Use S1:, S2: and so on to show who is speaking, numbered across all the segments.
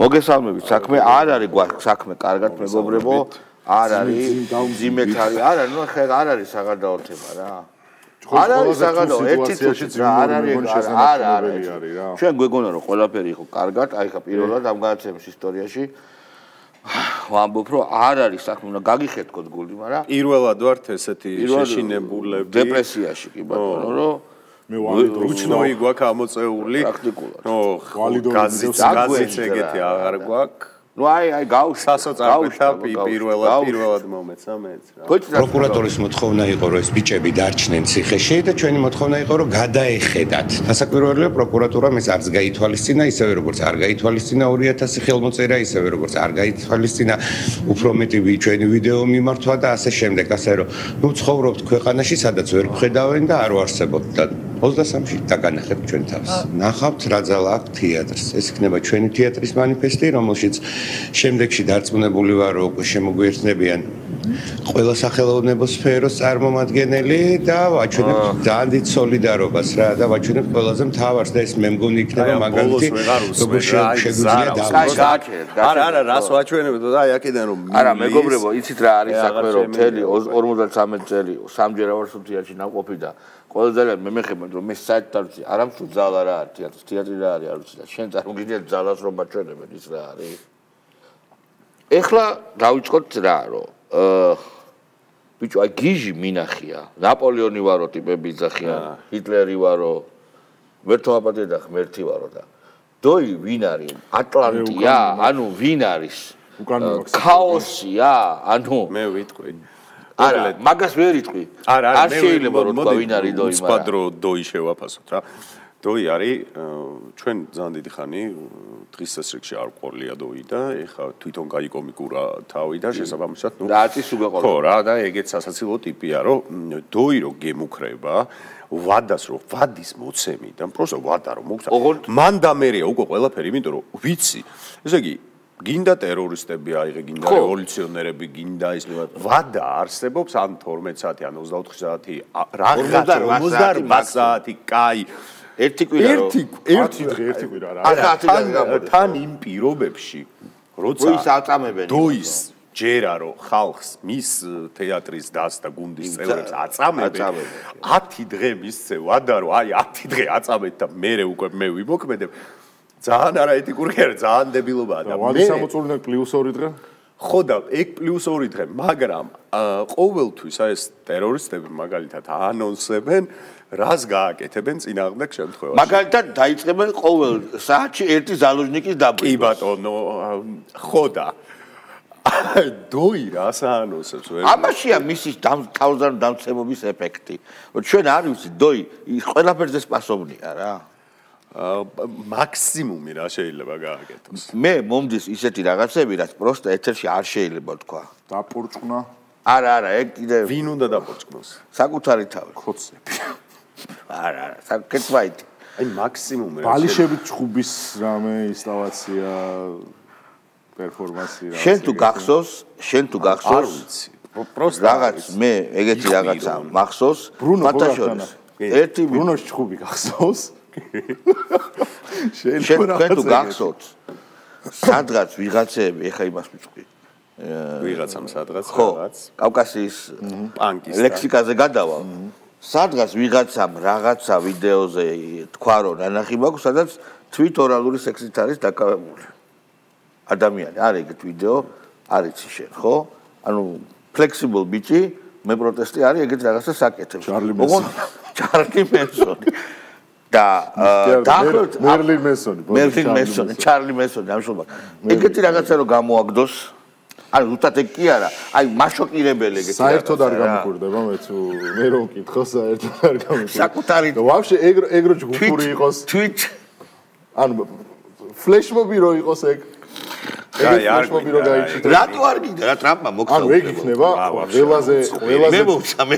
S1: მოგესალმებით, საქმე არ არის გვაქვს საქმე კარგად მეგობრებო, არ არის ძიმეთ არის, არა, ნუ ხე არ არის საგადაოთება რა. არ არის საგადაო, ერთი თვით რა არ არის, არ არის. ჩვენ გვეგონა რომ ყველაფერი იყო კარგად, აი ხა პირველად ამ განაცემის ისტორიაში ვამბობ რომ არ არის საქმე, უნდა გაგიხეთქოთ გული, მაგრამ
S2: პირველად ვართ ესეთი შეშინებულები
S1: დეპრესიაში კი ბატონო, რომ
S2: მე რუჩნოი გვაქვს ამოწეული
S1: პრაქტიკულად.
S2: გაზიც ეგეთი აღარ გვაქვს.
S1: ნუ აი
S2: გასაცავდა პირველად მომეცა მეც რა.
S3: პროკურატურის მოთხოვნა იყო რომ ეს ბიჭები დარჩნენ ციხეში და ჩვენი მოთხოვნა იყო რომ გადაეხედათ. დასაკვირველია პროკურატურამ ეს არც გაითვალისწინა, ისევე როგორც არ გაითვალისწინა 2000 ხელმოწერა, ისევე როგორც არ გაითვალისწინა უფრო მეტი ჩვენი ვიდეო მიმართვა და ასე შემდეგ, ასე რომ ნუ ცხოვრობთ ქვეყანაში, სადაც ვერ გხედავენ და არ ვარსებობთ და 23-ში დაგანახებთ ჩვენ თავს. ნახავთ რა ძალა აქვს თეატრს. ეს იქნება ჩვენი თეატრის მანიფესტი, რომელშიც შემდეგში დარწმუნებული ვარ რომ უკვე შემოგვიერთნებიან ყველა სახელოვნებო სფეროს წარმომადგენელი და ვაჩვენებთ ძალიან დიდ სოლიდარობას რა და ვაჩვენებთ ყველაზე მთავარს და ეს მე მგონი იქნება მაგალითი როგორ შეგვიძლია
S1: დავაჩეროთ.
S2: არა, რას ვაჩვენებთ და აი აქედან რომ
S1: არა მეგობრებო, იცით რა არის საქმე რომ მთელი 53 წელი სამჯერ ვარ თეატრში ნამყოფი და ყველა ძალიან მეხება რომ მე საერთოდ არ ვიცი არა მსუ ძალა რა არის თეატრი რა არის არ ვიცი და შენ წარმოგიდგენთ ძალას რომ მაჩვენებენ ის რა არის ეხლა დავიწყოთ რა რომ ბიჭო აი გიჟი მინახია ნაპოლეონი ვარო ტიპები იძახიან ჰიტლერი ვარო მერთო აპატე და ღმერთი ვარო და დოი ვინ არის ატლანტია ანუ ვინ არის ქაოსია ანუ
S2: მე ვიტყვი
S1: არა მაგას ვერ იტყვი არ შეიძლება რომ თქვა ვინ არის დოი მაგრამ
S2: სპადრო დოი შევაფასოთ რა დოი არის ჩვენ ძალიან დიდი ხანი დღის წესრიგში არ ყოლია დოი და ეხა თვითონ გაიკომიკურა თავი და შესაბამისად
S1: ნუ რატის უგეყოლა
S2: ხო რა და ეგეც სასაცილო ტიპია რომ დოი რო გემუქრება ვადას რო ვადის მოცემიდან პროსტო ვადა რო მოგცა მან და მერია უკვე ყველაფერი იმიტომ რომ ვიცი ესე იგი გინდა ტერორისტები აიღე, გინდა რევოლუციონერები, გინდა ის ვადა არსებობს ან 12 საათი, ან 24 საათი, რაღაც 58 საათი, კაი.
S1: ერთი კვირა რო
S2: ერთი კვირა რა. თან იმ პირობებში, როცა
S1: ის აწამებენ.
S2: დოის ჯერა რო ხალხს მის თეატრის დას და გუნდის წევრებს აწამებენ 10 დღე მისცე ვადა რო აი 10 დღე აწამეთ და მე უკვე მე ვიმოქმედებ ძალიან არაეთიკური არის, ძალიან დებილობაა და
S4: ვადის ამოწურნა +2 დღე?
S2: ხო და ეგ +2 დღე, მაგრამ ყოველთვის ეს ტერორისტები მაგალითად ანონსებენ, რას გააკეთებენ წინააღმდეგ შემთხვევაში.
S1: მაგალითად დაიწყებენ ყოველ საათში ერთი ზალუჟნიკის დაბლა.
S2: კი ბატონო, ხო და დოი რას ანონსებს ვერ.
S1: ამაშია მისი თავზარ დამცემობის ეფექტი. ჩვენ არ ვიცით დოი ყველაფერზე სპასოვნია რა.
S2: მაქსიმუმი რა შეიძლება გააკეთოს.
S1: მე მომდის ისეთი რაღაცები, რაც პროსტა ეთერში არ შეიძლება თქვა.
S4: დაპორჭკნა?
S1: არა, ეგ კიდე
S2: ვინ უნდა დაპორჭკნოს?
S1: საკუთარი თავი.
S4: ხოცები.
S1: არა, საკეთვაით.
S2: აი მაქსიმუმი რა.
S4: ბალიშებით ჩხუბის რამე ინსტალაცია, პერფორმანსი რა.
S1: შენ თუ გახსოვს?
S2: არ ვიცი. პროსტა
S1: რაღაც მე ეგეთი რაღაცა მახსოვს. ფათაშორის. ერთი
S4: ბრუნოს ჩხუბი გახსოვს?
S1: შენ თუ გახსოვთ სადღაც ვიღაცები ეხა იმას ვიწყი
S2: ვიღაცამ სადღაც
S1: რაღაც კავკასიის
S2: პანკის
S1: ლექსიკაზე გადავალ სადღაც ვიღაცამ რაღაცა ვიდეოზე თქვა რომ ნანახი მაქვს სადაც თვით ორალური სექსით არის დაკავებული ადამიანი არის ეგეთ ვიდეო არის შენ ხო ანუ flexible ბიჭი მე პროტესტი არის ეგეთ რაღაცა საკეთებს ჩარლი მენსონი და დაახლოებით
S4: მერლინ მენსონი,
S1: ჩარლი მენსონი ამშობა. ეგეთი რაღაცა რომ გამოაგდოს. ანუ უბრალოდ ეგ კი არა, აი მაშოკირებელი ეგეთი.
S4: საერთოდ არ გამიკვირდება მე თუ მე რომ მკითხო საერთოდ არ გამიკვირდება.
S1: საკუთარი
S4: და ვაფშე ეგრო ჯგუფური იყოს.
S1: თვით
S4: ანუ ფლეშმობი რო იყოს ეგ.
S2: აი არ
S4: ფლეშმობი რო გაიჩიტო.
S1: რატო არ გინდა რა ტრამპმა მოგწავა.
S4: ანუ ეგ იქნება ყველაზე
S1: მე მომცა მე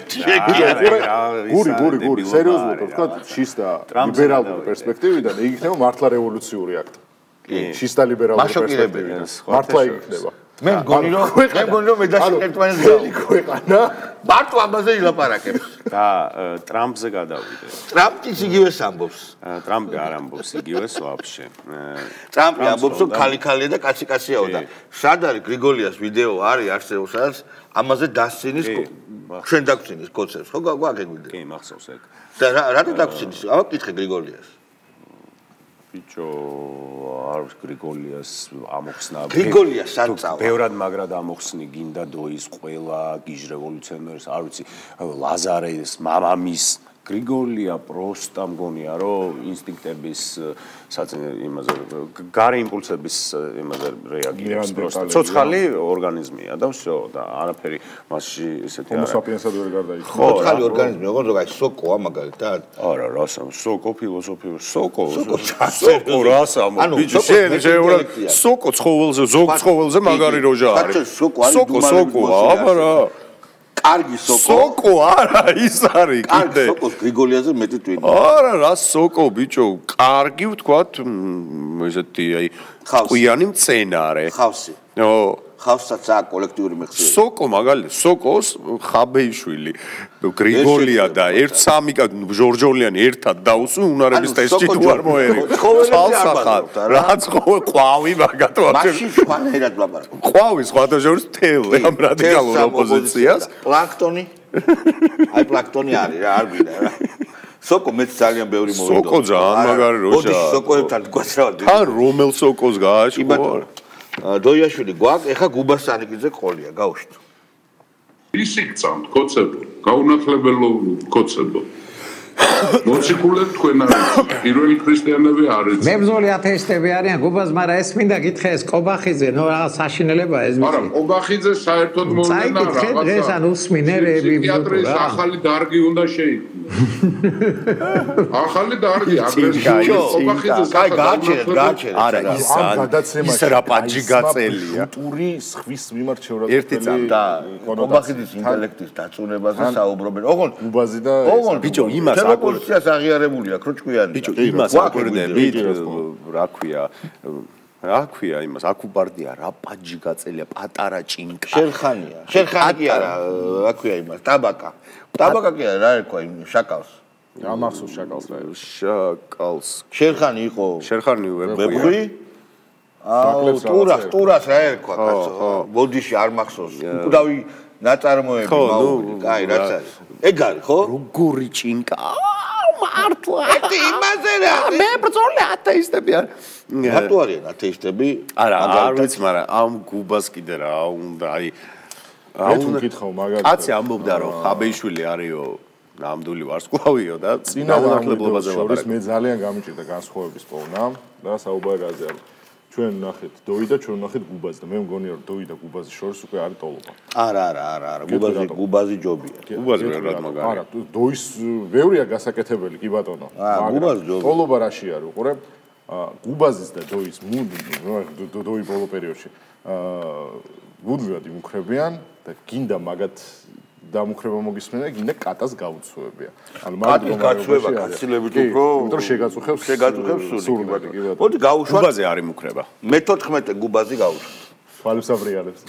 S4: გური სერიოზულად ვთქვა შისტა ლიბერალური პერსპექტივიდან ეგ იქნება მართლა რევოლუციური აქტი. შისტა ლიბერალური პერსპექტივიდან მართლა იქნება.
S1: მე მგონი რომ მე დაშეკერტვანეს
S4: ხელი ქვეყანა
S1: მარტო ამაზე ილაპარაკებს.
S2: და ტრამპზე გადავიდე.
S1: ტრამპის იგივეს ამბობს.
S2: ტრამპი არ ამბობს იგივეს ვაფშე.
S1: ტრამპი ამბობს რომ ქალი-ქალია და კაცი-კაციაო და სად არის გრიგოლიას ვიდეო არის არსებობს სადაც ამაზე დასცინის ჩვენ დაგცინის კონცერტს ხო გვაგენ ვიდეო.
S2: კი მახსოვს ეგ.
S1: და რატო დაგცინის? აბა კითხე გრიგოლიას.
S2: ბიჭო არ გრიგოლიას ამოხსნა.
S1: გრიგოლიას საწავა.
S2: ბევრად მაგრად ამოხსნი გინდა დოის ყველა გიჟ რევოლუციონერს, არ ვიცი, ლაზარეს, მამამის გრიგოლია პროსტა მგონია რომ ინსტინქტების იმაზე გარე იმპულსების იმაზე რეაგირებს პროსტა ცოცხალი ორგანიზმია და всё და არაფერი მასში ესეთი
S4: არა ჰომოსაპიენსად ვერ გარდაიქმნა
S1: ცოცხალი ორგანიზმი როგორ ზოგადად სოკოა მაგალითად
S2: არა რასა სოკო ფილოსოფია სოკო რასა ბიჭო შენ სოკო ცხოველზე ზოგ ცხოველზე მაგარი როჟა არის სოკო აბა რა კარგი სოკო არა ის არის კიდე
S1: სოკოს გრიგოლიაზე მეტი twin
S2: არა რა სოკო ბიჭო კარგი ვთქვათ ესეთი აი ყვიანი მცენარე
S1: ხავსი ხავსაც აქვს კოლექტიური მეხსიერება
S2: სოკო მაგალითად სოკოს ხაბეიშვილი გრიგოლია და ერთ სამი ჟორჟოლიანი ერთად დაუსვი უნარების ტესტი თუ არ მოერი ცალსახად რაც ყვავი მაგათო
S1: მაშინ სხვანაირად ვლაპარაკობ
S2: ყვავი სხვათა შორის თელ ამ რადიკალურ ოპოზიციას
S1: პლანქტონი აი პლანქტონი არის რა არ გვიდა რა სოკო მეც ძალიან ბევრი მოვიდო
S2: სოკო ძალიან მაგარი როჟა
S1: ოდი სოკოებთან გვაცრავდი
S2: თან რომელ სოკოს გააშკო
S1: დოიაშვილი გვაქვს, ეხა გუბასანიკიძე ყოლია, გავუშვით.
S5: ისიქცავთ კოცებო, გაუნახლებელო კოცებო. მოციქულეთ თქვენ არის, პირველი ქრისტიანები არის.
S6: მებრძოლი ათეისტები არიან, გუბას, მაგრამ ეს მინდა გითხე ეს ყობახიძე, ნუ რაღაც საშინელებაა ეს ვიცი.
S5: არა, ყობახიძე საერთოდ მოვლენა
S6: რაღაცა. წაიკითხეთ დღეს ან უსმინერები
S5: პსიქიატრის ახალი დარგი უნდა შეიქმნას. ახალი დარგი აგრესიო ყობახიძე
S1: გააჩერეთ.
S2: არა, ის რა პაჯი გაწელია.
S4: კულტური ხვის მიმართ შეურაცხყოფელი.
S2: ერთი წამ და
S1: ყობახიძის ინტელექტის დაწუნებაზე საუბრობენ. ოღონ
S4: გუბაზი და
S2: ბიჭო იმას
S1: ოპოზიციას აღიარებულია ქრუჭკვიანი.
S2: ბიჭო იმას აკვირდებით რა ქვია იმას აკუბარდია რა პაჯი გაწელია პატარა ჭინკა
S1: შერხანია შერხანი კი არა რა ქვია იმას ტაბაკა კი არა რა ერქვა იმ შაკალს
S4: ამახსოვს შაკალს რა
S2: შაკალს
S1: შერხანი იყო
S2: შერხანი
S1: ვებხვი ტურას რა ერქვა კაცო ბოდიში არ მახსოვს უკდავი ნაწარმოები მაული კაი რაც არის ეგ არის ხო
S2: როგორი ჭინკა მართლა
S1: იმაზე რა
S2: მე ბრძოლი ათეისტები არ
S1: რატო არიან ათეისტები
S2: არა არ ვიცი მაგრამ ამ გუბას კიდე რა უნდა აი
S4: აუ მკითხავ მაგალითად
S2: კაცი ამბობდა რომ ხაბეიშვილი არისო ნამდვილი ვარსკვლავიო და
S4: წინააღმდეგობაზე შორის მე ძალიან გამიჭირდა განსხვავების პოვნა და საუბარი რაზე არის ჩვენ ნახეთ დოი და ჩვენ ნახეთ გუბაზი და მე მგონია რომ დოი და გუბაზის შორის უკვე არის ტოლობა
S1: არა გუბაზი ჯობია
S2: გუბაზი რა მაგარი
S4: არა დოის ბევრია გასაკეთებელი კი ბატონო
S1: გუბაზი ჯობია
S4: ტოლობა რაში არის უყურებ გუბაზის და დოის დოი ბოლო პერიოდში გუდმივად იმუქრებიან და გინდა მაგათ დამუქრება მოგისმენა გინდა კატას გაუცვევებია ანუ
S1: მაგათ გაცვება კაცილებით უფრო
S4: იმიტომ შეგაწუხებს
S1: სული მოდი გაუშვათ
S2: გუბაზე არის მუქრება
S1: მე-14 გუბაზი გაუშვათ
S4: თვალებს აბრიალებს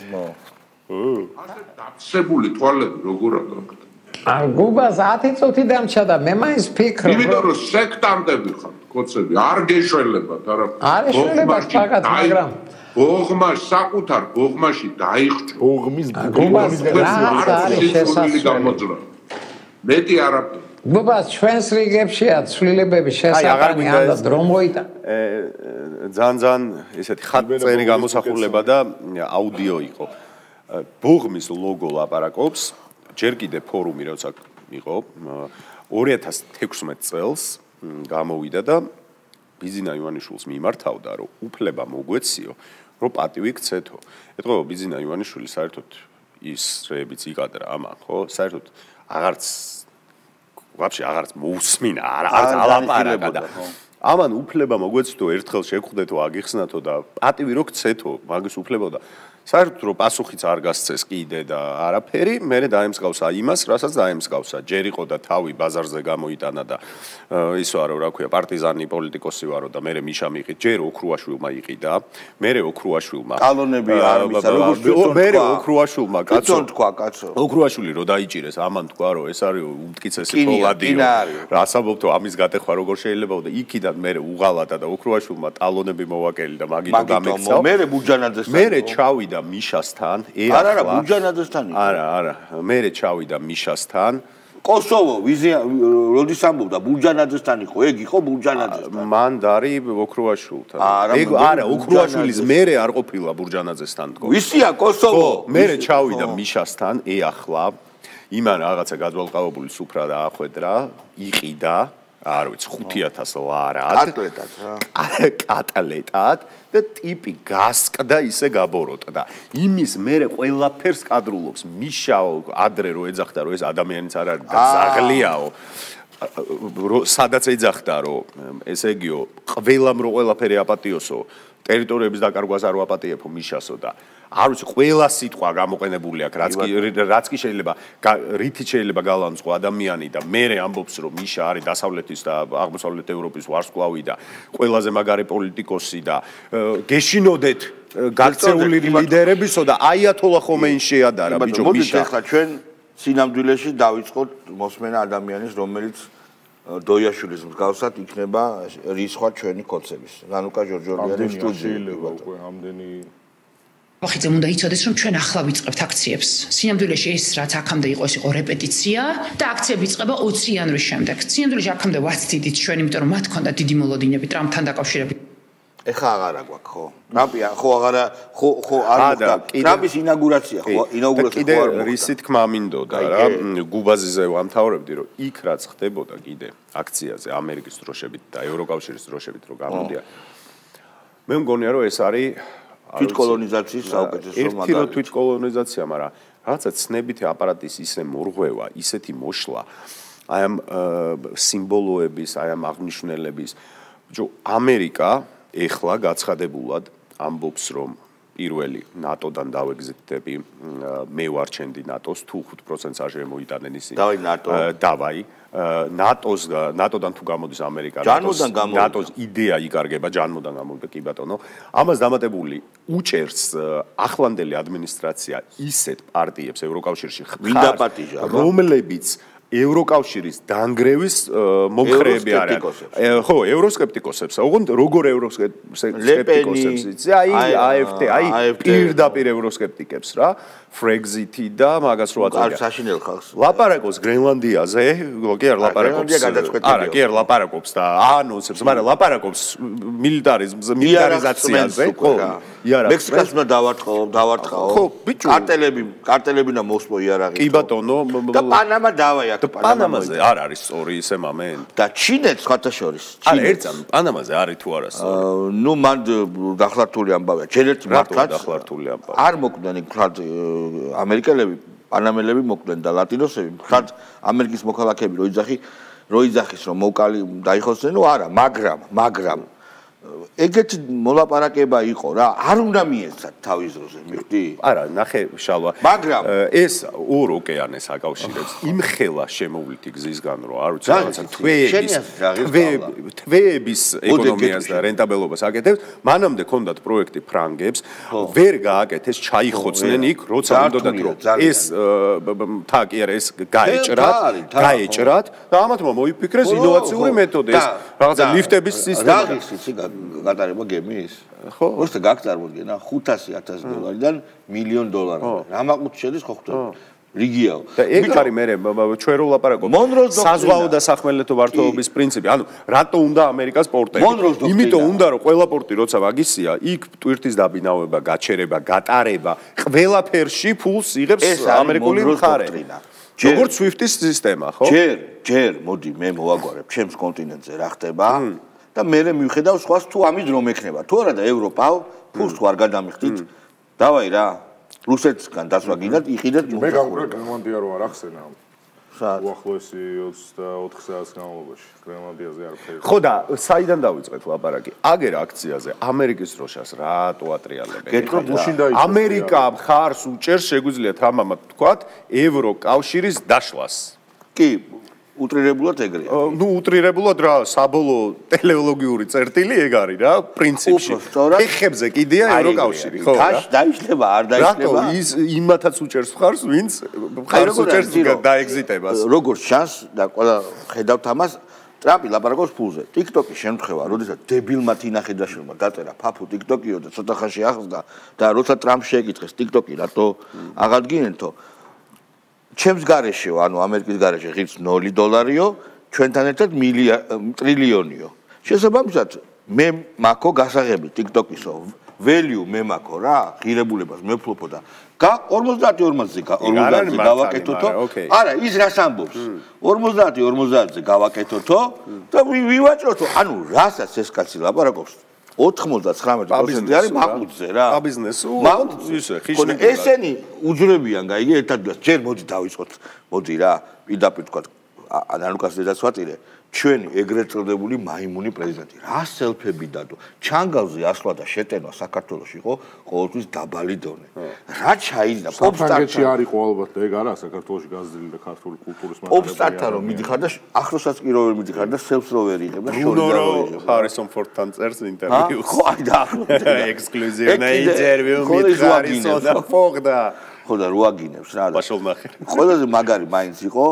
S5: ასე დაფსებული თვალები როგორ აქვს
S6: გუბას 10 წუთი დამჩა და მე მაინც ფიქრობ
S5: იმიტომ რომ სექტანტები ხართ კოცები არ გეშველებათ არა
S6: არ ეშველებათ ფაქტ მაგრამ
S5: ბოღმა საკუთარ ბოღმაში დაიხჭო
S4: ბოღმის
S5: გამოძრა მეტი არაფერი
S6: გუბას ჩვენს რიგებშია ცვლილებები შესაძლებელი და დრო მოიტანა
S2: ძალიან ესეთი ხატწერი გამოსახულება და აუდიო იყო ბოღმის ლოგო ლაპარაკობს ჯერ კიდე ფორუმი როცა იყო 2016 წელს გამოვიდა და ბიზინა ივანიშვილს მიმართავდა რომ უფლება მოგვეციო რომ პატივი გცეთო ეტყობა ბიზინა ივანიშვილი საერთოდ ის რეებიც იკადრა ამან ხო საერთოდ აღარც ვაფშე აღარც მოусმინა არც ალაპარაკა და ამან უფლება მოგვეცდო ერთხელ შეგხვდეთო, აგიხსნათო და პატივი რო გცეთო, მაგის უფლება და საერთოდ რო პასუხიც არ გასცეს კიდე და არაფერი, მე დაემსგავსა იმას, რასაც დაემსგავსა. ჯერ იყო და თავი ბაზარზე გამოიტანა და ისო არო რა ქვია, პარტიზანი პოლიტიკოსი ვარო და მე მიშა მიყიდ, ჯერ ოქრუაშვილმა იყიდა, მე ოქრუაშვილმა.
S1: კალონები არმისა, როგორც
S2: მე ოქრუაშვილმა კაცო.
S1: თქვა კაცო.
S2: ოქრუაშვილი რო დაიჭირეს, ამან თქვა რომ ეს არის უმტკიცესი ფოლადიო. რასაბობთო ამის გატეხვა როგორ შეიძლება და იქიდან მე უღალატა და ოქრუაშვილმა ტალონები მოვაკელი და მაგითო გამექცა.
S1: მე ბურჯანაძესთან.
S2: მე ჩავიდა მიშასთან,
S1: არა, ბურჯანაძესთან.
S2: არა, მე ჩავიდა მიშასთან.
S1: კოსოვო, როდის ამბობდა ბურჯანაძესთან იყო, ეგ იყო ბურჯანაძესთან.
S2: მან დარი ოქრუაშვილთან. არა, ოქრუაშვილის მერე არ ყოფილა ბურჯანაძესთან თქო.
S1: ვისია კოსოვო?
S2: მე ჩავიდა მიშასთან, ეხლა იმან რაღაცა გაძვალყავებული სუფრა დაახვედრა, იყიდა, არ ვიცი 5000 ლარად.
S1: კატლეტად რა.
S2: კატლეტად და ტიპი გასკდა ისე გაბოროტდა. იმის მერე ყველაფერს კადრულობს. მიშაო ადრე რო ეძახდა რომ ეს ადამიანიც არ არის და ზაღლიაო. სადაც ეძახდა რომ ესე იგიო ყველამ რო ყველაფერი აპატიოსო, ტერიტორიების დაკარგვას არ ვაპატიებო მიშასო და არ ვიცი ყველა სიტყვა გამოყენებული აქვს რაც კი შეიძლება რითი შეიძლება გალანძღო ადამიანი და მე ამბობს რომ მიშა არის დასავლეთის და აღმოსავლეთ ევროპის ვარსკვლავი და ყველაზე მაგარი პოლიტიკოსი და გეშინოდეთ გაქცეული ლიდერებისო და აიათოლა ხომეინი შეადარა ბიჭო მიშა.
S1: მოდით ახლა ჩვენ სინამდვილეში დავიწყოთ მოსმენა ადამიანის რომელიც დოიაშვილის მსგავსად იქნება რისხვა ჩვენი კოცების. რანუკა ჯორჯორიანი სტუდიაში უკვე ამდენი
S7: ვახიძემ უნდა იცოდეს რომ ჩვენ ახლა ვიწყებთ აქციებს. სინამდვილეში ეს რაც აქამდე იყო ეს იყო რეპეტიცია და აქციები იწყება 20 იანვრის შემდეგ. სინამდვილეში აქამდე ვართ დიდიც ჩვენ, იმიტომ რომ მათ ქონდა დიდი მოლოდინები ტრამპთან დაკავშირებით.
S1: ეხა აღარა გვაქვს ხო? ტრამპი ხო აღარა ხო არ მოხდა. ტრამპის ინაუგურაცია ხო? ინაუგურაცია ხო არ მოხდა.
S2: რისი თქმა მინდოდა რა, გუბაზიზე ვამთავრებდი რომ იქ რაც ხდებოდა კიდე აქციაზე ამერიკის დროშებით და ევროკავშირის დროშებით რო გამოდია. მე მგონია რომ ეს არის
S1: თვითკოლონიზაციის საუკეთესო მაგალითი.
S2: ერთი თვითკოლონიზაცია, მაგრამ რაღაცა ცნებითი აპარატის ისე მორღვევა, ისეთი მოშლა, აი ამ სიმბოლოების, აი ამ აღნიშნულების. ბიჭო, ამერიკა ეხლა გაცხადებულად ამბობს რომ პირველი ნატოდან დავეგზიტები, მე ვარჩენდი ნატოს, თუ 5%-ს არ შემოიტანენ ისინი.
S1: დავაი ნატო.
S2: დავაი. ნატოდან თუ გამოდის ამერიკა, ნატოს იდეა იკარგება, ჯანმოდან გამოვიდა კი ბატონო. ამას დამატებული უჭერს ახლანდელი ადმინისტრაცია ისეთ პარტიებს ევროკავშირში, რომლებიც ევროკავშირის დანგრევის მომხრეები არიან. ხო, ევროსკეპტიკოსებს. ოღონდ როგორ ევროსკეპტიკოსებს იცი? აი AFD, აი პირდაპირ ევროსკეპტიკებს რა. ფრეგზიტი და მაგას რო აწევია.
S1: არ საშინელ ხალხს.
S2: ლაპარაკობს გრენლანდიაზე, კი არ ლაპარაკობს. არა, კი არ ლაპარაკობს და ანონსებს, მაგრამ ლაპარაკობს მილიტარიზაციაზე. ხო, იარაღს.
S1: მექსიკას უნდა დავარტყაო.
S2: ხო, ბიჭო.
S1: კარტელები და მოსპო იარაღი.
S2: კი ბატონო.
S1: და პანამა დავაი აქ
S2: პანამაზე არ არის სწორი ისე მამენ.
S1: და ჩინეთს ხათა შორის.
S2: არა, ერთსა პანამაზე არის თუ არა სწორი.
S1: ნუ მან დახლართული ამბავია. ჯერ ერთი მართლაც
S2: დახლართული ამბავია.
S1: არ მოკვდნენ იქ ხართ ამერიკელები, პანამელები მოკვდნენ და ლატინოსები, ხართ ამერიკის მოქალაქეები რო იძახის რომ მოვკალი დაიხოსდნენ, ნუ არა, მაგრამ ეგეთი მოლაპარაკება იყო რა, არ უნდა მიეცათ თავის დროზე, მიხდი?
S2: არა, ნახე შალვა.
S1: მაგრამ
S2: ეს ორ ოკეანეს აკავშირებს იმხელა შემოვლითი გზისგან, რომ არ ვიცი, რაღაცა თვეების ეკონომიას და რენტაბელობას აკეთებს, მანამდე ქონდათ პროექტი ფრანგებს, ვერ გააკეთეს, ჩაიხოცნენ იქ, როცა უნდათ რომ ეს თა კი არა, ეს გაეჭრათ და ამათმა მოიფიქრეს ინოვაციური მეთოდი, ეს რაღაცა ლიფტების სისტემა.
S1: გატარება გემის? ხო. უბრალოდ გაგწარმოდგენა $500,000-დან $1,000,000. რა მაყუთ შედის ხო ხვდები? რიგიაო.
S2: და ეგ არის მე ჩვენ რო ლაპარაკობთ. საზღვაო და სახმელეთო ვართოვების პრინციპი. ანუ რატო უნდა ამერიკას პორტები? იმიტომ უნდა რომ ყველა პორტი როცა მაგისია, იქ ტვირთის დაბინავება, გაჩერება, გატარება, ყველაფერში ფულს იღებს ამერიკული მხარე. როგორც SWIFT-ის სისტემა, ხო?
S1: ჯერ, მოდი მე მოვაგვარებ ჩემს კონტინენტზე რა ხდება. და მე მივხედავ სხვას თუ ამის რომ ექნება. თუ არა და ევროპა ფულს თუ არ გადამიხდით, დავაი რა. რუსეთსგან დასვა გინდათ, იყიდეთ
S4: მე გავყურე გერმანია რო არ ახსენა. უახლოესი 24 საათის განმავლობაში გრენლანდიაზე არაფერი.
S2: ხო და საიდან დავიწყეთ ლაპარაკი? აგერ აქციაზე ამერიკის დროშას რატო ატრიალებენ? ამერიკა მხარს უჭერს, შეგვიძლია თამამად ვთქვათ, ევროკავშირის დაშლას.
S1: კი, უტრირებულად ეგრეა.
S2: ნუ უტრირებულად რა, საბოლოო ტელეოლოგიური წერტილი ეგ არის რა, პრინციპში. ეხებზე კიდეა ევროკავშირი, ხო რა?
S1: დაიშლება, არ დაიშლება.
S2: რატო ის იმათაც უჭერს მხარს, ვინც მხარს უჭერს დაეგზიტებას.
S1: როგორც ჩანს და ყველა ხედავთ ამას, ტრამპი ლაპარაკობს ფულზე. TikTok-ის შემთხვევა, როდესაც დებილმა თინა ხედაშვილმა დაწერა ფაფუ TikTok-იო და ცოტა ხანში ახსნა და როცა ტრამპს შეეკითხეს TikTok-ი რატო აღადგინეთო? ჩემს გარეშეო, ანუ ამერიკის გარეშე ღირს $0-იო, ჩვენთან ერთად ტრილიონიო. შესაბამისად, მე მაქო გასაღები TikTok-ისო, value მე მაქო რა, ღირებულებას მე ვფლობო და 50-50-ზე გავაკეთოთო. არა, ის რას ამბობს? 50-50-ზე გავაკეთოთო და ვივაჭროთო. ანუ რასაც ეს კაცი ლაპარაკობს 99% არის მაყუთზე რა.
S2: აბიზნესო. ისე
S1: ხიშნი. ესენი უძრებიან, გაიგე, ერთადაც ჯერ მოდი დავიწყოთ. მოდი რა, პირდაპირ თქვა ანანუკას დედას ვატირე. ჩვენი ეგრეთ წოდებული მაიმუნი პრეზიდენტი. რა სელფები დადო. ჩანგალზე ასვლა და შეტევა საქართველოში იყო ყოველთვის დაბალი დონე. რა ჩაიძინა
S4: პოპსტარტში არის ყოველბათ ეგ არა საქართველოში გაზრდილი და ქართული კულტურის
S1: მატარებელი. პოპსტარტთან რომ მიდიხარ და ახლოსაც კი რო მიდიხარ და სელფს რო ვერ იღებ და შორს
S2: დავიღებ. ჰარისონ ფორდთან წერს ინტერვიუს.
S1: ხო, აი და
S2: ექსკლუზიურნა ინტერვიუ მითხარისონ და ფოგდა.
S1: ხო და როაგინებს რა და
S2: პაშოლ ნახე.
S1: ყველაზე მაგარი მაინც იყო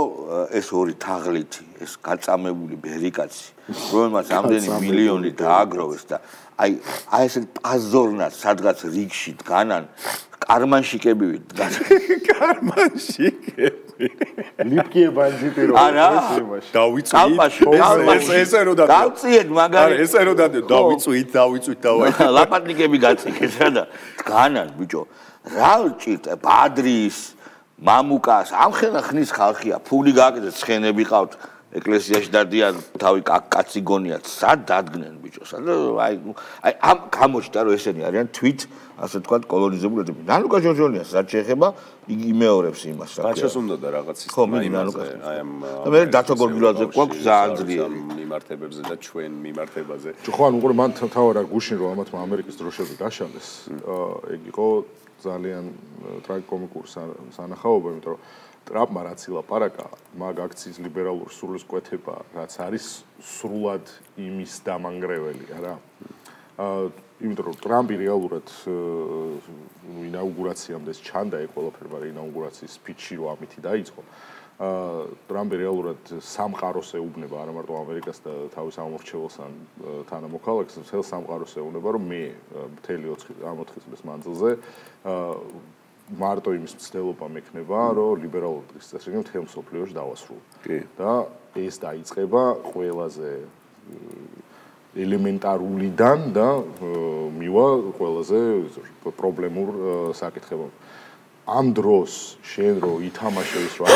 S1: ეს ორი თაღლითი, ეს გაწამებული ბერიკაცი, რომელმაც ამდენი მილიონი დააგროვეს და აი ესე პაზორნად სადღაც რიგში დგანან კარმანშიკები დგან.
S2: კარმანშიკები.
S4: ლიფკიე ბანჯიტი რო
S2: დავიწვით. ესე რო და
S1: გავწიეთ მაგარი.
S2: ესე რო და დავიწვით დავაი.
S1: ლაპარაკები გაწიქეს რა და დგანან ბიჭო. რა ვჭირთ ბადრის მამუკას ამხელა ხნის ხალხია ფული გააკეთეთ ცხენები ყავთ ეკლესიაში დადიან თავი კაცი გონიათ სად დადგნენ ბიჭო სად აი ამ გამოჩნდა რომ ესენი არიან თვით ასე თქვა კოლონიზებულები ნანუკა ჯორჯონიას რაც შეეხება იგი მეორებს იმას რა
S2: რაჩას უნდა და რაღაცის
S1: ხო ნანუკა აი ამ მე დათო გორგილაძე გვაქვს ძალიან ძლიერი
S2: მიმართებებზე და ჩვენ მიმართებაზე
S4: ხო ანუ უყურე მან თავად არ გუშინ რომ ამათმა ამერიკის დროშები დაშალეს ეგ იყო ძალიან ტრაგიკომიკური სანახაობა, იმიტომ რომ ტრამპმა რაც ილაპარაკა, მაგ აქციის ლიბერალურ სრულის კვეთება, რაც არის სრულად იმის დამანგრეველია რა. იმიტომ რომ ტრამპი რეალურად ინაუგურაციამდე ჩანდა ეგ ყველაფერი, მაგრამ ინაუგურაციის სპიჩი რო ამითი დაიწყო. ტრამპი რეალურად სამყაროს ეუბნება არა მარტო ამერიკას და თავის ამორჩეულს ან თანამოქალაქეს, მთელ სამყაროს ეუბნება, რომ მე მთელი 4 წლის მანძილზე მარტო იმის მცდელობა მექნება, რომ ლიბერალურ დღესდღეობით მთელ მსოფლიოში დავასრულო. და ეს დაიწყება ყველაზე ელემენტარულიდან და მივა ყველაზე პრობლემურ საკითხებამდე. ამ დროს შენ რო ითამაშე ის რა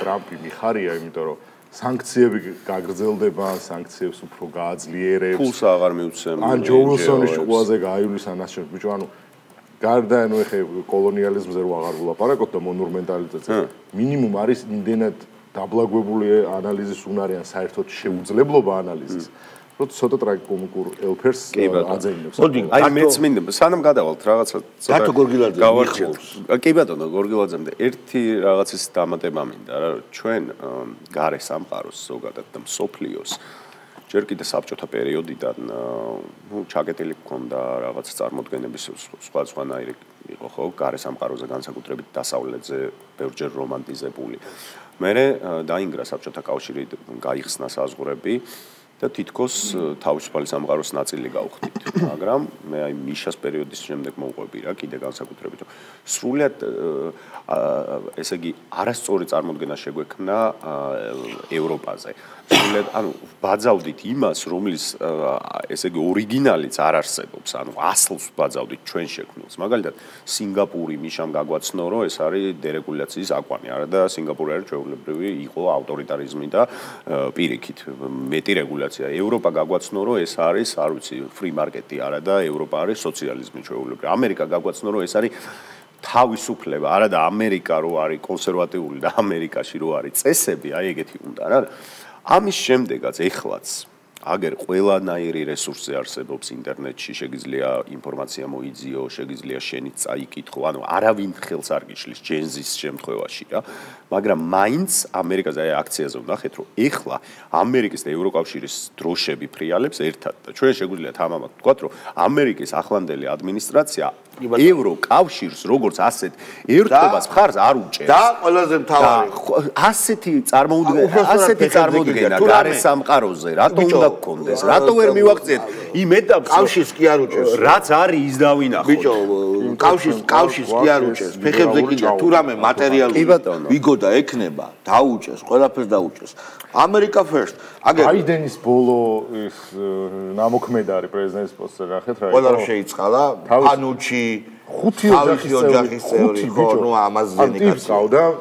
S4: ტრამპი მიხარია, იმიტომ რომ სანქციები გაგრძელდება, სანქციებს უფრო გააძლიერებს.
S2: ფულს აღარ მიუცემ.
S4: ან ჯო უილსონის ყველაზე გაიulis ანაშენებს, ბიჭო, ანუ გარდა ანუ ეხე კოლონიალიზმზე რო აღარ ვლაპარაკობ და მონუმენტალიტეტზე. მინიმუმ არის იმდენად დაბლაგვებული ანალიზის უნარი ან საერთოდ შეუძლებლობა ანალიზის. რომ ცოტა ტრაგიკომიკურ ელფერს აძეინებს.
S2: აი მეც მინდა სანამ გადავალთ რაღაცა
S1: ცოტა დათო გორგილაძე
S2: გავარჩიოთ. კი ბატონო გორგილაძემდე ერთი რაღაცის დამატება მინდა რა ჩვენ გარე სამყაროს ზოგადად და მსოფლიოს ჯერ კიდე საბჭოთა პერიოდიდან ნუ ჩაკეტილი გქონდა რაღაც წარმოდგენების სხვადასხვანაირი იყო ხო გარე სამყაროზე განსაკუთრებით დასავლეთზე ბევრჯერ რომანტიზებული. მერე დაინგრა საბჭოთა კავშირი გაიხსნა საზღვრები და თითქოს თავისუფალი სამყაროს ნაწილი გავხდით. მაგრამ მე აი მიშას პერიოდის შემდეგ მოვყვები რა კიდე განსაკუთრებით. სრულიად ესე იგი არასწორი წარმოდგენა შეგვექმნა ევროპაზე. სრულიად ანუ ბაძავდით იმას, რომლის ესე იგი ორიგინალიც არ არსებობს, ანუ ასლს ბაძავდით ჩვენ შექმნილს. მაგალითად, სინგაპური მიშამ გაგვაცნო, რომ ეს არის დერეგულაციის აკვანი, არა და სინგაპური არის ჩვეულებრივი იყო ავტორიტარიზმი და პირიქით მეტი რეგულაცია. ევროპა გაგვაცნო, რომ ეს არის, არ ვიცი, ფრი მარკეტი არა და ევროპა არის სოციალიზმი ჩვეულებრივი. ამერიკა გაგვაცნო, რომ ეს არის თავისუფლება, არა და ამერიკა რო არის კონსერვატიული და ამერიკაში რო არის წესები, აი ეგეთი უნდა რა. ამის შემდეგაც ეხლაც აგერ ყველანაირი რესურსი არსებობს ინტერნეტში, შეგიძლია ინფორმაცია მოიძიო, შეგიძლია შენიც წაიკითხო, ანუ არავინ ხელს არ გიშლის ჯენზის შემთხვევაში რა. მაგრამ მაინც ამერიკაზე აი აქციაზე ვნახეთ, რომ ეხლა ამერიკის და ევროკავშირის დროშები ფრიალებს ერთად და ჩვენ შეგვიძლია თამამად ვთქვათ, რომ ამერიკის ახლანდელი ადმინისტრაცია ევროკავშირს როგორც ასეთ ერთობას მხარს არ უჭერს.
S1: და ყველაზე მთავარი
S2: ასეთი წარმოუდგენა გარესამყაროზე რატო უნდა გქონდეს? რატო ვერ მივაღწიეთ იმ ეტაპს?
S1: კავშირს კი არ უჭერს.
S2: რაც არის ის დავინახოთ.
S1: ბიჭო, კავშირს კი არ უჭერს. ფეხებზე კიდე თუ რამე მატერიალური ვიგო და ექნება, დაუჭერს, ყველაფერს დაუჭერს. ამერიკა first.
S4: ბაიდენის ბოლო ის ნამოქმედარი პრეზიდენტის პოსტზე ნახეთ რა.
S1: ყველა შეიწყალა, ფანუჩი,
S4: ხუთი ოჯახის წევრი,
S1: ნუ ამაზენი
S4: კაცი.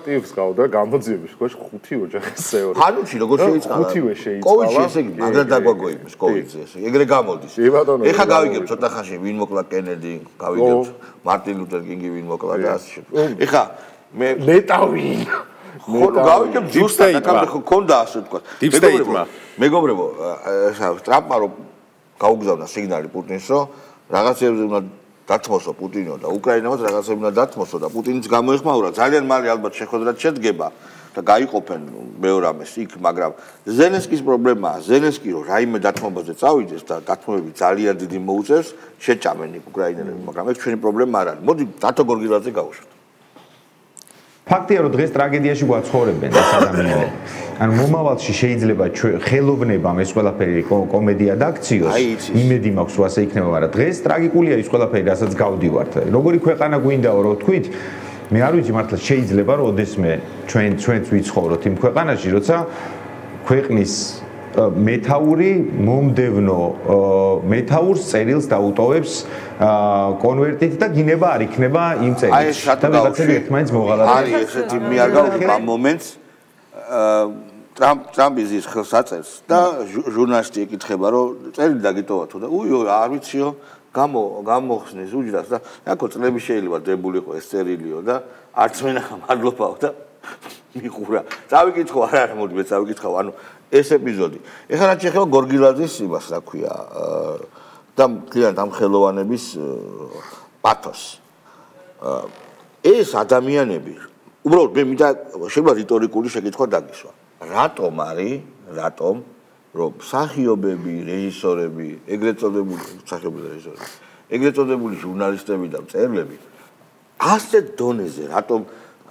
S4: ტიპს გავდა გამოძიების ქვეშ ხუთი ოჯახის წევრი.
S1: ფანუჩი როგორ შეიწყალა?
S4: ხუთივე შეიწყალა.
S1: კოვიდში ესე იგი, მაგრამ დაგვაგვოიმის კოვიდზე ესე. ეგრე გამოდის. ეხა გავიგებთ ცოტა ხანში ვინ მოკლა კენედი, გავიგებთ მარტინ ლუთერ კინგი ვინ მოკლა და ასე შემდეგ. ეხა მე
S4: ნეტავინ
S1: გავიგებთ ზუსტად აქამდე ხო ქონდა ასე თქვა. მეგობრებო, ტრამპმა რომ გაუგზავნა სიგნალი პუტინს, რომ რაღაცებზე უნდა დათმოსო პუტინო და უკრაინამაც რაღაცები უნდა დათმოსო და პუტინიც გამოეხმაურა. ძალიან მალე ალბათ შეხვედრად შედგება და გაიყოფენ მეორე ამას იქ, მაგრამ ზელენსკის პრობლემაა, ზელენსკი რომ რაიმე დათმობაზე წავიდეს და დათმობები ძალიან დიდი მოუწევს, შეჭამენ იქ უკრაინელები, მაგრამ ეს ჩვენი პრობლემა არ არის. მოდი დათო გორგილაძე გავუშვათ.
S8: ფაქტია, რომ დღეს ტრაგედიაში გვაცხოვრებენ ეს ადამიანები. ანუ მომავალში შეიძლება ხელოვნებამ ეს ყველაფერი კომედია დაქციოს, იმედი მაქვს, რომ ასე იქნება, მაგრამ დღეს ტრაგიკულია ის ყველაფერი, რასაც გავდივართ. როგორი ქვეყანა გვინდაო, რომ თქვით, მე არ ვიცი მართლა შეიძლება, რომ ოდესმე ჩვენც ვიცხოვროთ იმ ქვეყანაში, როცა ქვეყნის მეთაური მომდევნო მეთაურს წერილს დაუტოვებს კონვერტით და გინება არ იქნება იმ წერილს. და ვიღაცები ერთმანეთს მოღალატებენ.
S1: არის ესეთი მე არ გავიგებ ამ მომენტს ტრამპი ზის ხელს აწერს და ჟურნალისტი ეკითხება რომ წერილი დაგიტოვა თუ და უიო არ ვიციო გამოხსნის უჯრას და აკო წლები შეიძლება დებულიყო ეს წერილიო და არც მენახა მადლობაო და მიყურა. წავიკითხო არა მოდი მე წავიკითხავ ანუ ეს ეპიზოდი. ეხლა რაც შეეხება გორგილაძის იმას რა ქვია და კლიენტ ამ ხელოვანების პათოს. ეს ადამიანები უბრალოდ მე მინდა შეიძლება რიტორიკული შეკითხვა დაგისვა. რატომ რომ მსახიობები, რეჟისორები, ეგრეთ წოდებული მსახიობები და რეჟისორები, ეგრეთ წოდებული ჟურნალისტები და მწერლები ასეთ დონეზე რატომ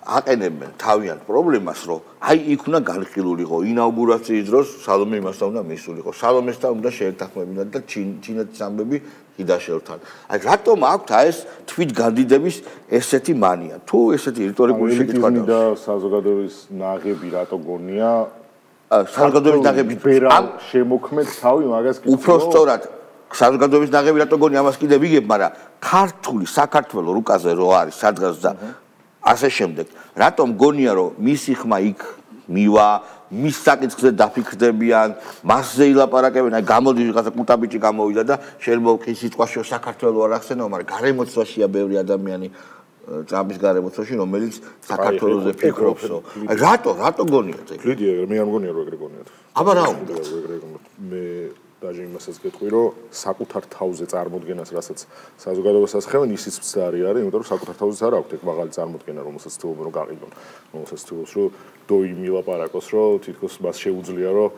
S1: აყენებენ თავიანთ პრობლემას, რომ აი იქ უნდა განხილულიყო ინაუგურაციის დროს სალომე იმასთან უნდა მისულიყო, სალომესთან უნდა შეერთახმებინათ და ჩინეთის ამბები ჰიდაშელთან. აი რატომ აქვთ ეს თვით განდიდების ესეთი მანია? თუ ესეთი რიტორიკული შეკითხვა
S4: და საზოგადოების ნაღები რატო გონია?
S1: საზოგადოების ნაღები
S4: ამ შემოქმედ თავი მაგას კი
S1: უფრო სწორად საზოგადოების ნაღები რატო გონია ამას კიდე ვიგებ, მაგრამ ქართული საქართველოს რუკაზე რო არის სადღაც და ასე შემდეგ. რატომ გონია რომ მისი ხმა იქ მივა, მის საკითხზე დაფიქრდებიან, მასზე ილაპარაკებენ, აი გამოდის ვიღაცა კუტაბიჭი გამოვიდა და შეიძლება კი სიტყვაში საქართველოს არ ახსენო, მაგრამ გარემოცვაშია ბევრი ადამიანი ტრამპის გარემოცვაში, რომელიც საქართველოსზე ფიქრობსო. აი რატო გონია ეს?
S4: ლიდი, მე არ მგონია რომ ეგრე გონიათ.
S1: აბა რა უნდა?
S4: მე დაჟე იმასაც გეტყვი, რომ საკუთარ თავზე წარმოდგენას, რასაც საზოგადოებასაც ხევენ, ისიც მცდარი არის, იმიტომ რომ საკუთარ თავზეც არ აქვს ეგ მაღალი წარმოდგენა, რომელსაც თუობენ რომ გაყიდონ. რომელსაც თუობს რომ დოი მილაპარაკოს, რომ თითქოს მას შეუძლია, რომ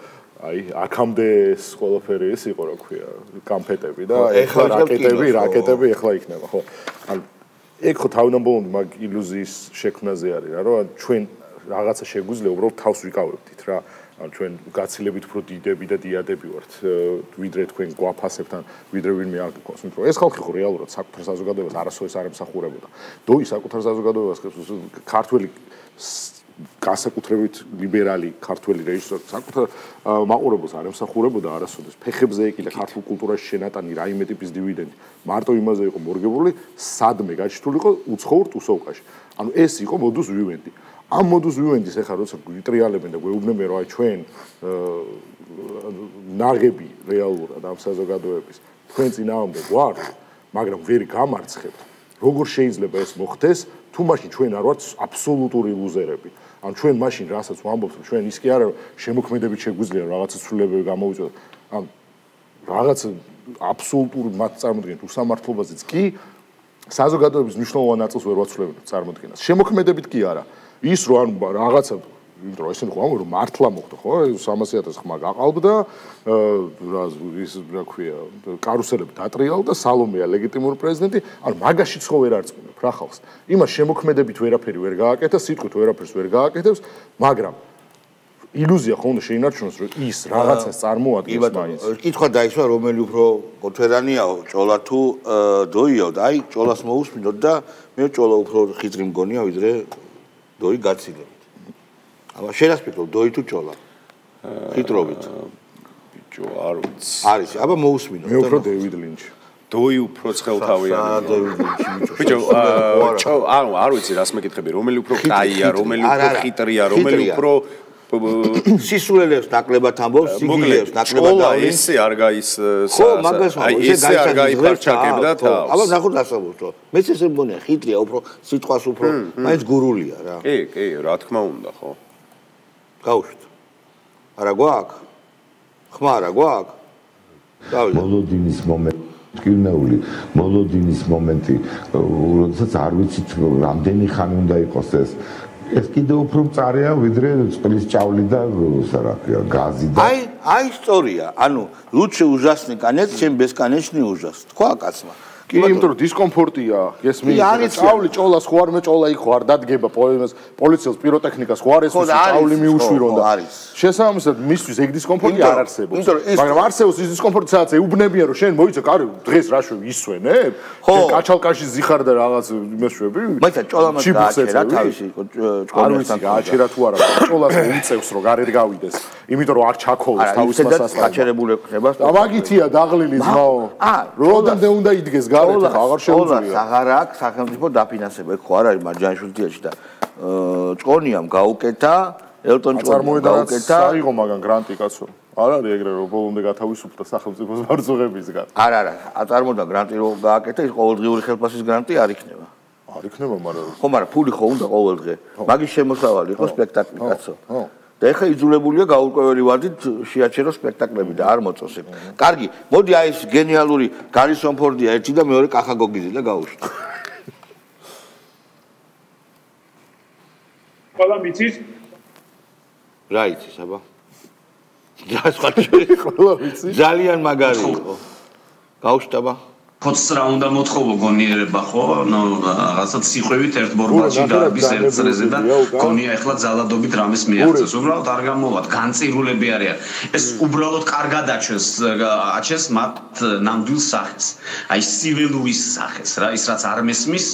S4: აი, აქამდე ეს ყველაფერი ის იყო, რა ქვია, კამფეტები და ეხლა რაკეტები ეხლა იქნება, ხო? ანუ ეგ ხო თავდამბოლოდ მაგ ილუზიის შექმნაზე არის რა, რომ ჩვენ რაღაცა შეგვიძლია უბრალოდ თავს ვიკავებდით რა. ჩვენ გაცილებით უფრო დიდები და დიადები ვართ, ვიდრე თქვენ გვაფასებთან, ვიდრე ვინმე არ გქონს, იმიტომ რომ ეს ხალხი ხო რეალურად საკუთარ საზოგადოებას არასოდეს არ ემსახურებოდა. დოი საკუთარ საზოგადოებას ქართველი განსაკუთრებით ლიბერალი ქართველი რეჟისორი საკუთარ მაყურებელს არ ემსახურებოდა არასოდეს. ფეხებზე ეკიდა ქართულ კულტურაში შენატანი რაიმე ტიპის დივიდენდი. მარტო იმაზე იყო მორგებული, სადმე გაჩთულიყო უცხოურ ტუსოვკაში. ანუ ეს იყო მოდუს ვივენდი. ამ მოდუს ვივენდის ეხლა როცა გვიტრიალებენ და გვეუბნებიან რომ აი ჩვენ ნაღები რეალურად ამ საზოგადოების თქვენ წინააღმდეგ ვართ, მაგრამ ვერ გამარცხებთ. როგორ შეიძლება ეს მოხდეს თუ მაშინ ჩვენ არ ვართ აბსოლუტური ლუზერები ან ჩვენ მაშინ რასაც ვამბობთ ჩვენ ის კი არა შემოქმედებით შეგვიძლია რაღაცა ცვლილებები გამოვიწოდოთ ან რაღაც აბსოლუტური მათ წარმოადგენთ უსამართლობაზეც კი საზოგადოების მნიშვნელოვან ნაწილს ვერ ვაცვლებთ წარმოადგენას შემოქმედებით კი არა ის რო ან რაღაცა იმიტომ რომ ესენი ხო ამბობენ რომ მართლა მოხდა ხო 300,000 ხმა გაყალბდა ის რა ქვია კარუსელები დატრიალდა სალომეა ლეგიტიმური პრეზიდენტი ან მაგაშიც ხო ვერ არწმუნებ რა ხალხს იმას შემოქმედებით ვერაფერი ვერ გააკეთა სიტყვით ვერაფერს ვერ გააკეთებს მაგრამ ილუზია ხო უნდა შეინარჩუნოს რომ ის რაღაცას წარმოადგენს მაინც
S1: კითხვა დაისვა რომელი უფრო კოთვერანიაო ჭოლა თუ დოიო და აი ჭოლას მოусმინოთ და მე ჭოლა უფრო ხიზრი მგონია ვიდრე დოი გაცილებით აბა შენასფიქრო დოი თუ ჭოლა ხიტრობით
S2: ბიჭო არ ვიცი
S1: არის აბა მოусმინოთ
S4: მე უფრო დევიდ ლინჩი
S2: დოი უფრო ცხელთავიანი ბიჭო ანუ არ ვიცი რას მეკითხები რომელი უფრო კაია რომელი უფრო ხიტრია რომელი უფრო
S1: სისულელებს ნაკლებად ამბობს სიგილებს ნაკლებად და
S2: ესე არ გაის აი ესე არ გაიფარჩაკებდა თავს
S1: აბა ნახოთ ასაბოთ რომ მეც ესე მგონია ხიტრია უფრო სიტყვას უფრო მაინც გურულია რა
S2: კი რა თქმა უნდა ხო
S1: გავუშვით არა გვაქვს ხმა არა გვაქვს
S9: მოლოდინის მომენტი კირნეული მოლოდინის მომენტი როდესაც არ ვიცით რამდენი ხანი უნდა იყოს ეს კიდე უფრო მწარეა ვიდრე წყლის ჭავლი და რა ქვია გაზი და
S1: აი ისტორია ანუ лучше ужасный конец чем бесконечный ужас თქვა კაცმა
S4: კი იმიტომ რომ დისკომფორტია გესმის ჭავლი ჭოლას ხო არ მეჭოლა იქ ხო არ დადგება პოლიციელს პიროტექნიკას ხო არ ესმის ჭავლი მიუშვირო და შესაბამისად მისთვის ეგ დისკომფორტი არ არსებობს მაგრამ არსებობს ის დისკომფორტი სადაც ეუბნებიან რომ შენ მოიცა კარი დღეს რა შვი ისვენებ შენ კაჩალკაში ზიხარ და რაღაც იმეშვები
S1: მაიცა ჭოლამაც გააჩერა თავისი
S4: ჭოლასთან გააჩერა თუ არა ჭოლას უმწევს რომ გარეთ გავიდეს იმიტომ რომ არ ჩაქოლოს თავის მასას
S1: გაჩერებული ხდება
S4: და მაგითია დაღლილი ძმაო როდემდე უნდა იდგეს გარეთ აღარ შეუძლია
S1: აღარ აქვს სახელმწიფო დაფინანსება ეგ ხო არ არის მარჯანიშვილთიაში და ჭონიამ გაუკეთა ელტონ ჭონიამ გაუკეთა
S4: საიღო მაგან გრანტი კაცო არ არის ეგრე რომ ბოლომდე გათავისუფლდა სახელმწიფოს ბრძოლებისგან
S1: არა აწარმოდა გრანტი რომ გააკეთა ის ყოველდღიური ხელფასის გრანტი არ იქნება
S4: არ იქნება მაგრამ
S1: ხო მაგრამ ფული ხო უნდა ყოველდღე მაგის შემოსავალი იყო სპექტაკლი კაცო და ეხა იძულებულია გაურკვეველი ვარდით შეაჩერო სპექტაკლები და არ მოწოს ეგ. კარგი, მოდი აი ეს გენიალური გარისონ ფორდია ერთი და მეორე კახა გოგიძე და გავუშვით.
S5: ყველა მიცის?
S1: რა იცის, აბა? რა სხვა ყველა ვიცი? ძალიან მაგარი იყო. გავუშვით აბა?
S10: ხოც რა უნდა მოთხოვო გონიერება ხო? ნუ რაღაცა სიყვებით ერთ ბორბალში დარბის ერთ წრეზე და გონია ეხლა ძალადობით რამეს მიაღწევს. უბრალოდ არ გამოვად, განწირულები არიან. ეს უბრალოდ კარგად აჩენს მათ ნამდვილ სახეს. აი სიველური სახეს რა, ის რაც არ მესმის,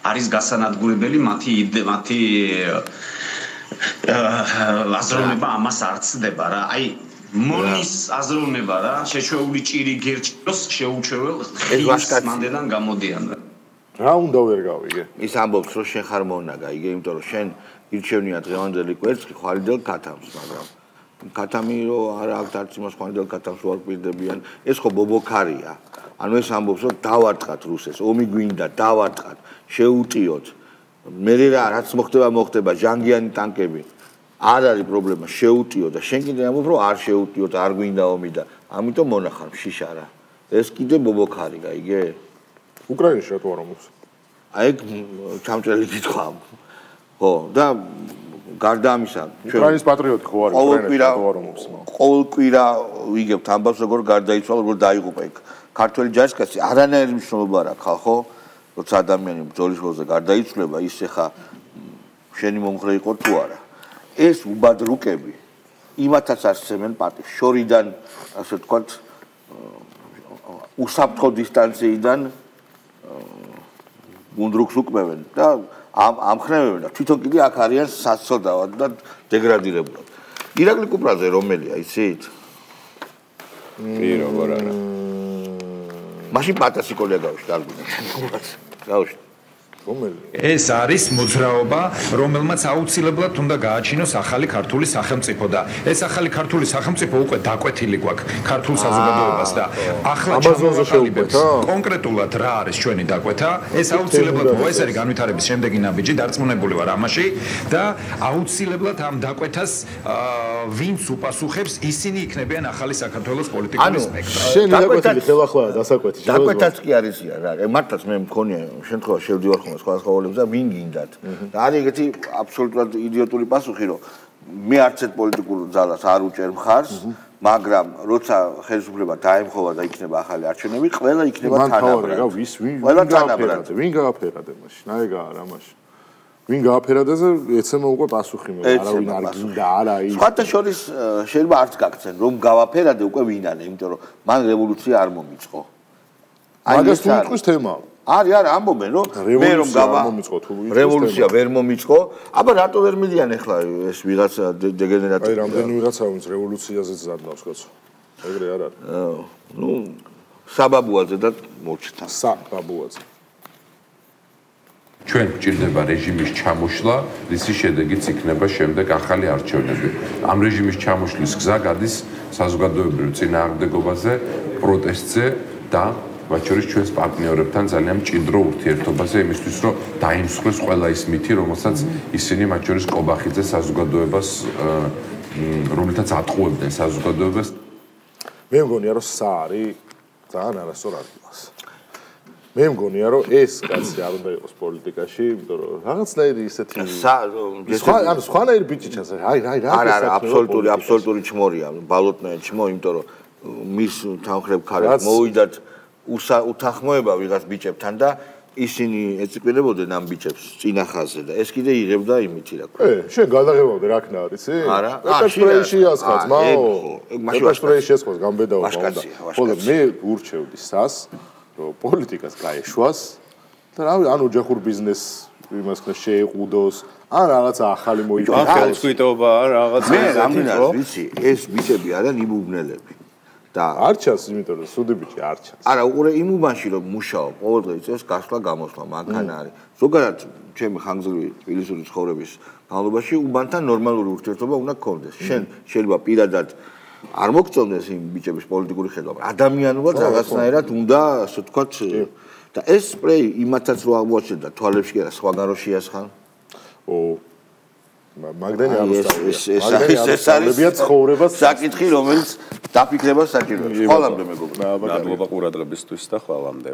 S10: არის გასანადგურებელი მათი აზროვნება ამას არ ცდება რა. აი მონის აზროვნება რა, შეჩვეული ჭირი გერჩოს შეუჩეულ ხის მანდედან გამოდიან.
S4: რა უნდა ვერ გავიგე?
S1: ის ამბობს რომ შენ ხარ მონაგა, იგე, იმიტომ რომ შენ ირჩევნია დღევანდელი კვერცხი ხვალიდელ ქათამს, მაგრამ ქათამი რო არ აქვს არც იმას ხვალიდელ ქათამს უარკვირდებიან, ეს ხო ბობოქარია. ანუ ეს ამბობს რომ დავარტყათ რუსეთს, ომი გვინდა, დავარტყათ, შეუტიოთ. მე რაც მოხდება ჟანგიანი ტანკები. არ არის პრობლემა შეუტიო და შენ კიდე ამბობ რომ არ შეუტიოთ არ გვინდა ომი და ამიტომ მონახარ შიშარა ეს კიდე ბობოქარი გაიგე
S4: უკრაინაში რატო არ ამბობს
S1: აი ჩამჭრელი კითხვა ხო და გარდა ამისა
S4: უკრაინის პატრიოტი ხო არის უკრაინაში რატო არ ამბობს
S1: ყოველ კვირა ვიგებთ ამბავს როგორ გარდაიცვალა როგორ დაიღუპა იქ ქართველი ჯარისკაცი არანაირი მნიშვნელობა არ აქვს ხალხო როცა ადამიანი ბრძოლის ხოლზე გარდაიცვლება ის ეხა შენი მომხრე იყო თუ არა ეს უბადრუკები იმათაც არსებენ პარტიის შორიდან ასე ვთქვათ უსაფრთხო დისტანციიდან გუნდრუქს უკმევენ და ამხნევებენ და თვითონ კიდე აქ არიან სასწოდავად და დეგრადირებულად. ირაკლი კუპრაძე რომელია იცით?
S2: კი როგორ არა.
S1: მაშინ პატასიკოლია გავუშვით ალბათ. გავუშვით.
S8: ეს არის მოძრაობა, რომელმაც აუცილებლად უნდა გააჩინოს ახალი ქართული სახელმწიფო და ეს ახალი ქართული სახელმწიფო უკვე დაკვეთილი გვაქვს ქართულ საზოგადოებას და ახლა ჩამოვაყალიბებთ კონკრეტულად რა არის ჩვენი დაკვეთა, ეს აუცილებლად ეს არის განვითარების შემდეგი ნაბიჯი, დარწმუნებული ვარ ამაში და აუცილებლად ამ დაკვეთას ვინც უპასუხებს, ისინი იქნებიან ახალი საქართველოს პოლიტიკური სპექტრი.
S4: შენი დაკვეთილი ხელახლა დასაკვეთი.
S1: დაკვეთაც კი არისია რა. მართლაც მე მქონია შემთხვევა შევდივარ ხოლმე სხვადასხვა ოლებზე და ვინ გინდათ. და არის ეგეთი აბსოლუტურად იდიოტური პასუხი, რომ მე არც ერთ პოლიტიკურ ძალას არ უჭერ მხარს, მაგრამ როცა ხელისუფლება დაემხოვა და იქნება ახალი არჩევნები, ყველა იქნება თანაბრად. ყველა თანაბრად.
S4: ვინ გააფერადა მაშინ? აიგა რა მაშინ. ვინ გააფერადაზე ეცემა უკვე პასუხი მე არავინ არ გინდა არა ის.
S1: სხვათა შორის შეიძლება არც გაგცენ რომ გავაფერადე უკვე ვინანე, იმიტომ რომ მან რევოლუცია არ მომიწყო.
S4: მაგას თუ იყოს თემა.
S1: არის არა ამბობენ რომ მე რომ რევოლუცია ვერ მომიწყო, აბა რატო ვერ მიდიან ახლა ეს ვიღაცა დეგენერატი.
S4: აი რამდენი ვიღაცა ვინც რევოლუციაზეც ზადნავს კაცო. ეგრე არ არის.
S1: ნუ საბაბუაძე და მოჩთა.
S4: საბაბუაძე.
S11: ჩვენ გვჭირდება რეჟიმის ჩამოშლა, რის შედეგიც იქნება შემდეგ ახალი არჩევნები. ამ რეჟიმის ჩამოშლის გზა გადის საზოგადოებრივ წინააღმდეგობაზე, პროტესტზე და მათ შორის ჩვენს პარტნიორებთან ძალიან მჭიდრო ურთიერთობაზე იმისთვის, რომ დაიმსხვრეს ყველა ის მითი, რომელსაც ისინი მათ შორის კობახიძე საზოგადოებას, რომელთაც ატყუებდნენ საზოგადოებას.
S4: მე მგონია, რომ საარი ძალიან არასწორ ადგილას. მე მგონია რომ ეს კაცი არ უნდა იყოს პოლიტიკაში, იმიტომ რომ რაღაცნაირი ისეთი ანუ სხვანაირი ბიჭი ჩანს.
S1: არა, აბსოლუტური ჩმორია, ბალოტნაირი ჩმო, იმიტომ რომ მის თანხრებ ქარებს მოვიდათ უთანხმოება ვიღაც ბიჭებთან და ისინი ეწინებოდნენ ამ ბიჭებს წინახაზე და ეს კიდე იღებდა იმითი რა.
S4: შენ გადაღებავდე რა ქნა არის, ი?
S1: არა.
S4: ეკაშტრეიში ასხაც, მაო. ეკაშტრეიში ასხაც გამბედაო უნდა. ხოლო მე ურჩევდი სას რომ პოლიტიკას გაეშვას და რავი ან ოჯახურ ბიზნეს იმას ხნა შეეყუდოს ან რაღაცა ახალი მოიწვიოს
S2: ხელთვიტობა რაღაც
S1: მე რამდენად ვიცი ეს ბიჭები არიან იმუბნელები და
S4: არ ჩანს იმიტომ რომ სუდი ბიჭი არ ჩანს
S1: არა უყურე იმ უბანში რომ მუშაობ ყოველდღე წეს გასვლა გამოსვლა მანქანა არის ზოგადად ჩემი ხანგრძლივი თბილისური ცხოვრების განმავლობაში უბანთან ნორმალური ურთიერთობა უნდა გქონდეს შენ შეიძლება პირადად არ მოგწონდეს იმ ბიჭების პოლიტიკური ხედვა, ადამიანურად რაღაცნაირად უნდა, ასე ვთქვათ, და ეს სპრეი იმათაც რო აღმოჩნდა თვალებში კი არა, სხვაგან რო შეასხან.
S4: მაგდენი
S1: ეს არის
S4: ცხოვრებას
S1: საკითხი, რომელიც დაფიქრებას საჭიროებს. ხვალამდე მეგობრებო.
S2: მადლობა ყურადღებისთვის და ხვალამდე.